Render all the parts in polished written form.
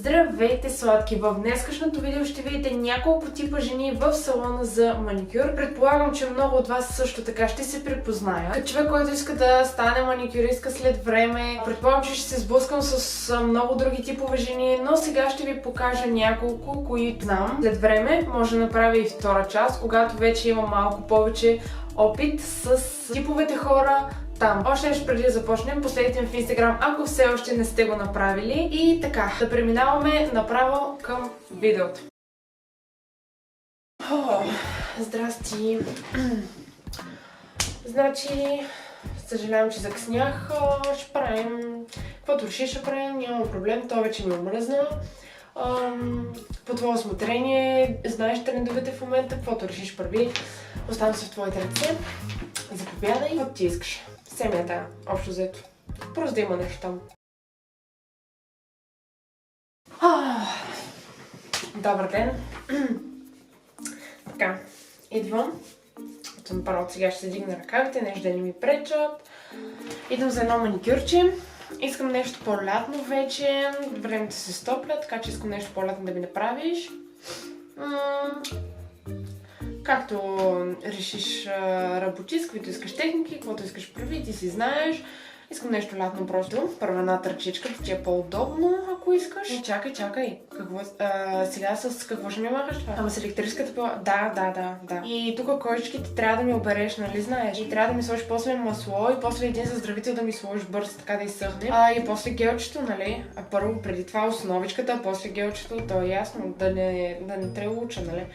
Здравейте, сладки! В днескашното видео ще видите няколко типа жени в салона за маникюр. Предполагам, че много от вас също така ще се припознаят. Като човек, който иска да стане маникюристка след време, предполагам, че ще се сблъскам с много други типове жени, но сега ще ви покажа няколко, които знам. След време може да направя и втора част, когато вече има малко повече опит с типовете хора там. Още нещо преди да започнем, последите ми в Instagram, ако все още не сте го направили. И така, да преминаваме направо към видеото. Здрасти! Значи, съжалявам, че закъснях. Ще правим каквото реши, ще правим, няма проблем, това вече ми омръзна. По твое осмотрение, знаеш трендовете в момента, каквото решиш прави, оставам се в твоите ръце. Заповядай, каквото ти искаш. Семията, общо взето. Просто да има нещо там. Добър ден! Така, идвам. Направо от сега ще се дигна ръкавите, нещо да не ми пречат. Идвам за едно маникюрче. Искам нещо по-лятно вече. Времето се стопля, така че искам нещо по-лятно да ми направиш. Както решиш, работи, с каквито искаш техники, каквото искаш прави, ти си знаеш. Искам нещо лятно просто. Първа една тръчичка, да ти е по-удобно, ако искаш. Чакай. Сега с какво ще ми махаш това? Ама с електрическата пила? Да. И тук кожичките трябва да ми обереш, нали знаеш? И трябва да ми сложиш после масло и после един заздравител да ми сложиш бързо, така да изсъхне. И после гелчето, нали? Първо преди това основичката, а после гелчето, то е ясно, да не трябва уча, нали?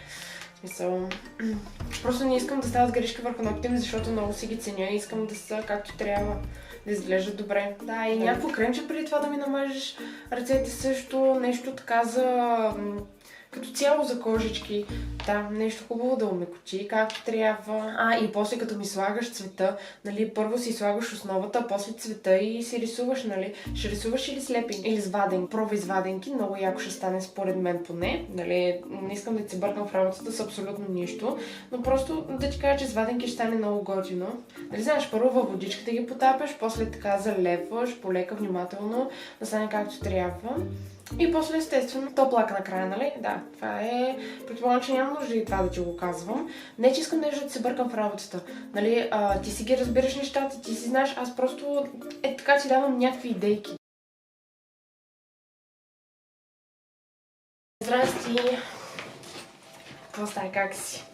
Просто не искам да стават грешки върху ногтите ми, защото много си ги ценя и искам да са както трябва, да изглеждат добре. Да, и някакво кремче преди това да ми намажеш ръцете също, нещо така за... като цяло за кожички. Да, нещо хубаво да умекочи, както трябва. И после като ми слагаш цвета, нали, първо си слагаш основата, после цвета и си рисуваш, нали. Ще рисуваш или слепинг, или с ваденки. Пробвай с ваденки, много яко ще стане според мен поне. Нали, не искам да ти бъркам в работата с абсолютно нищо, но просто да ти кажа, че с ваденки ще стане много готино. Нали, знаеш, първо във водичката ги потапяш, после така залепваш, полека, внимателно, да стане както трябва. И после естествено топлака накрая, нали? Да, това е... Предполагам, че няма нужда и това да ти го казвам. Не, че искам нещо да се бъркам в работата. Нали, ти си ги разбираш нещата, ти си знаеш, аз просто така ти давам някакви идейки. Здрасти! Какво става, как си?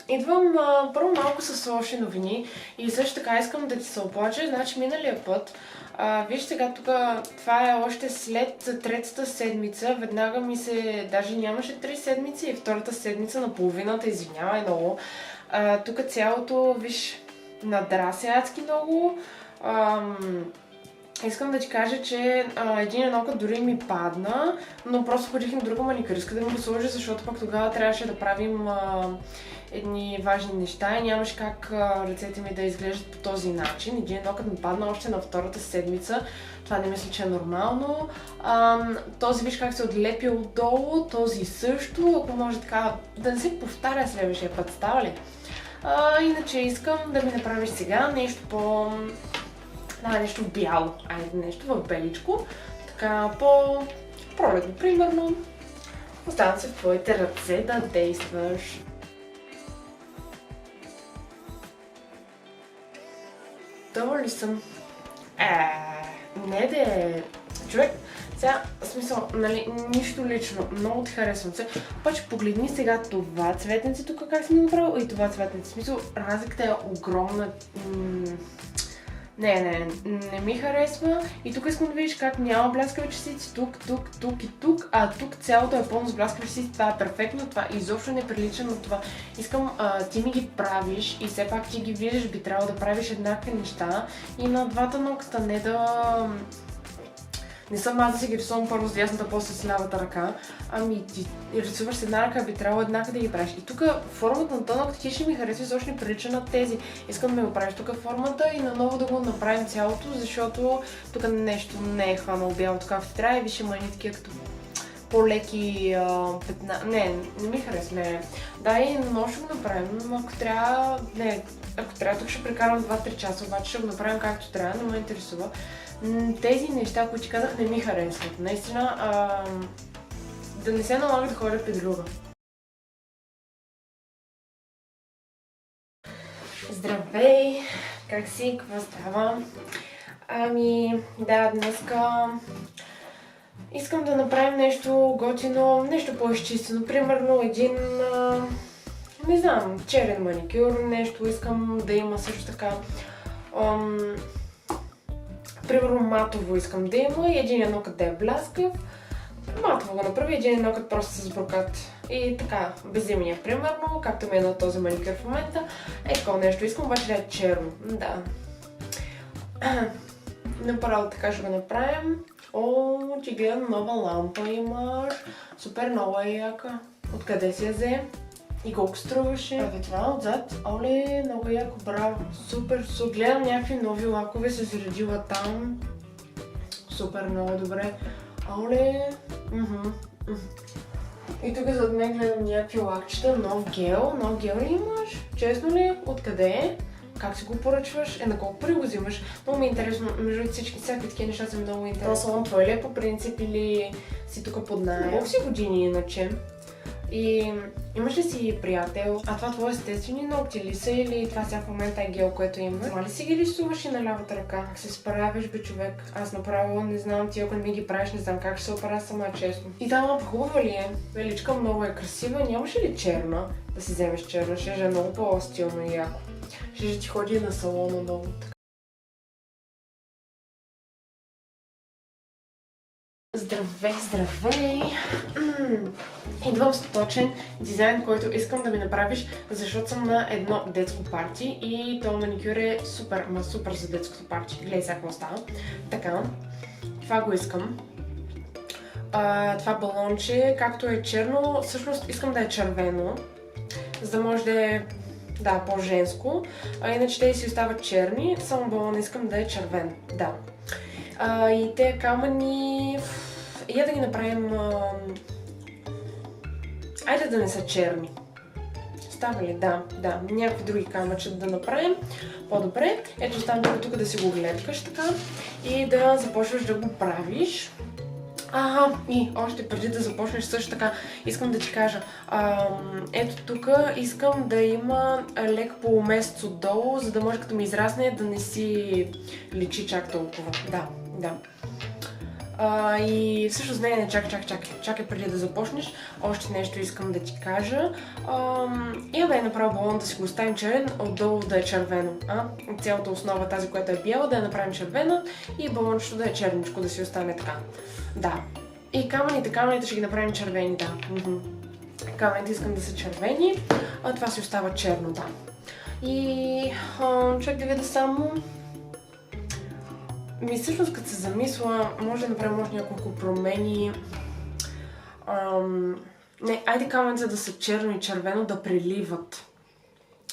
Идвам първо малко с лоши новини и също така искам да ти се оплача. Значи миналия път, виж сега тук, това е още след третата седмица, веднага ми се, даже нямаше 3 седмици и втората седмица на половината, извинявай много. Тук цялото, виж, надра се адски много. Искам да ти кажа, че един нокът дори ми падна, но просто ходих на друга маникюристка да ми го сложи, защото пък тогава трябваше да правим едни важни неща и нямаше как ръцете ми да изглеждат по този начин. Един нокът ми падна още на втората седмица. Това не мисля, че е нормално. Този виж как се отлепи отдолу, този също, ако може така да не се повтаря следващия път, става ли? Иначе искам да ми направиш сега нещо по... нещо бяло. Нещо в беличко. Така по-пролетно, примерно. Оставам се в твоите ръце да действаш. Добър ли съм? Не де. Човек, сега, в смисъл, нали, нищо лично, много ти харесвам се. Обаче погледни сега това цветнице тук как си ми направил и това цветнице. В смисъл, разликата е огромна. Не ми харесва. И тук искам да видиш как няма бляскави частици, тук и тук, а тук цялото е пълно с бляскави частици. Това е перфектно, това изобщо не прилича на това. Искам ти ми ги правиш и все пак ти ги виждаш, би трябвало да правиш еднакви неща и на двата ногта, не да... Не съм аз да си ги рисувам първо с дясната, после с лявата ръка. Ти рисуваш с една ръка, би трябвало еднакво да ги правиш. И тук формата на тънък ти ще ми харесва, изобщо не прилича на тези. Искам да ми го правиш тук формата и наново да го направим цялото, защото тук нещо не е хванало бялото както трябва и виж има едни такива като по-леки петна. Не ми харесва, не. Да, и на нощ ще го направим, ако трябва, ако трябва тук ще прекарам 2-3 часа, обаче ще го направим както трябва, не ме интересува. Тези неща, които ти казах, не ми харесват. Наистина, да не се налага да ходя при друга. Здравей! Как си? Какво става? Да, днеска искам да направим нещо готино, нещо по-изчистено. Примерно един, не знам, черен маникюр, нещо искам да има също така. Примерно матово искам да има и един нокът да е бляскав. Матово го направи, един нокът просто с брокат. И така, безземния, примерно, както ми е на този маникюр в момента. Такова нещо искам, обаче да е черно. Да. Направо така ще го направим. О, ти гледам, нова лампа имаш. Супер нова и яка. Откъде си я взе? И колко струваше? Това отзад. Оле, много яко, браво. Супер, гледам някакви нови лакове, се заредила там. Супер, много добре. Оле, И тук зад мен гледам някакви лакчета, нов гел ли имаш? Честно ли? Откъде е? Как си го поръчваш? На колко пари го взимаш? Много ми е интересно, между всички всякакви такива неща са много интересни. Салон твой ли е по принцип или си тук под наем? Колко си години иначе? И имаш ли си приятел? А това твои естествени ногти ли са или това сега в момента е гел, което има? Това ли си ги рисуваш и на лявата ръка? Как се справиш, бе, човек? Аз направо не знам, ти ако не ми ги правиш, не знам как ще се оправя сама, честно. И там лампа хубава ли е? Величка много е красива, нямаш ли черна? Да си вземеш черна, ще е много по-стилно и яко. Ще ти ходи на салона много. Здравей! Идвам с точен дизайн, който искам да ми направиш, защото съм на едно детско парти и този маникюр е супер за детското парти. Гледай сега какво става. Така, това го искам. Това балонче, както е черно, всъщност искам да е червено, за да може да е по-женско. Иначе те си остават черни, само балон искам да е червен. Да. И те камъни... Я да ги направим... Айде да не са черни. Става ли? Да. Някакви други камъчета да направим. По-добре. Ето става тук да си го гледкаш така. И да започваш да го правиш. И още преди да започнеш също така, искам да ти кажа, ето тук искам да има лек полумесец отдолу, за да може като ми израсне да не си личи чак толкова. Да. И всъщност не, чакай преди да започнеш, още нещо искам да ти кажа. Имаме направо балон да си го оставим черен, отдолу да е червено. Цялата основа, тази, която е бяла, да я направим червена и балончето да е черничко, да си остане така. Да. И камъните ще ги направим червени, да. Камъните искам да са червени, а това си остава черно, да. И чак да видя само... Всъщност, като се замисля, може да направим още няколко промени. Айде камъните да са черно и червено да преливат.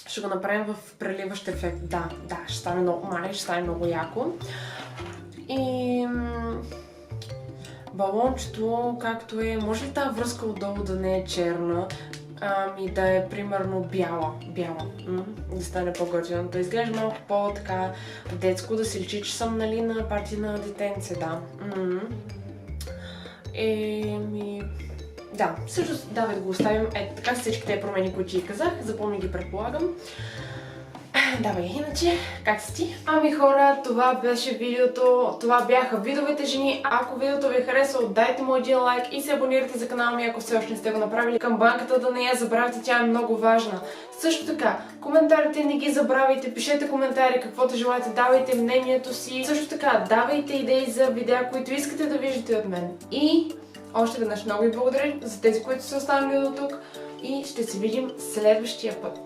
Ще го направим в преливащ ефект. Да, ще стане много мале, ще стане много яко. И... балончето, както е, може ли тази връзка отдолу да не е черна, да е примерно бяла. Да стане по-готино. Да изглежда малко по-така детско, да си личи, че съм на парти на детенце, да. Да, всъщност давай да го оставим. Ето така всички тези промени, които ти казах, запомни ги, предполагам. Давай, иначе, как си ти? Хора, това беше видеото, това бяха видовете жени. Ако видеото ви е харесало, дайте му един лайк и се абонирайте за канала ми, ако все още не сте го направили. Камбанката да не я забравяйте, тя е много важна. Също така, коментарите не ги забравяйте, пишете коментари, каквото желаете, давайте мнението си. Също така, давайте идеи за видеа, които искате да виждате от мен. И още веднъж много ви благодаря за тези, които са останали до тук и ще се видим следващия път.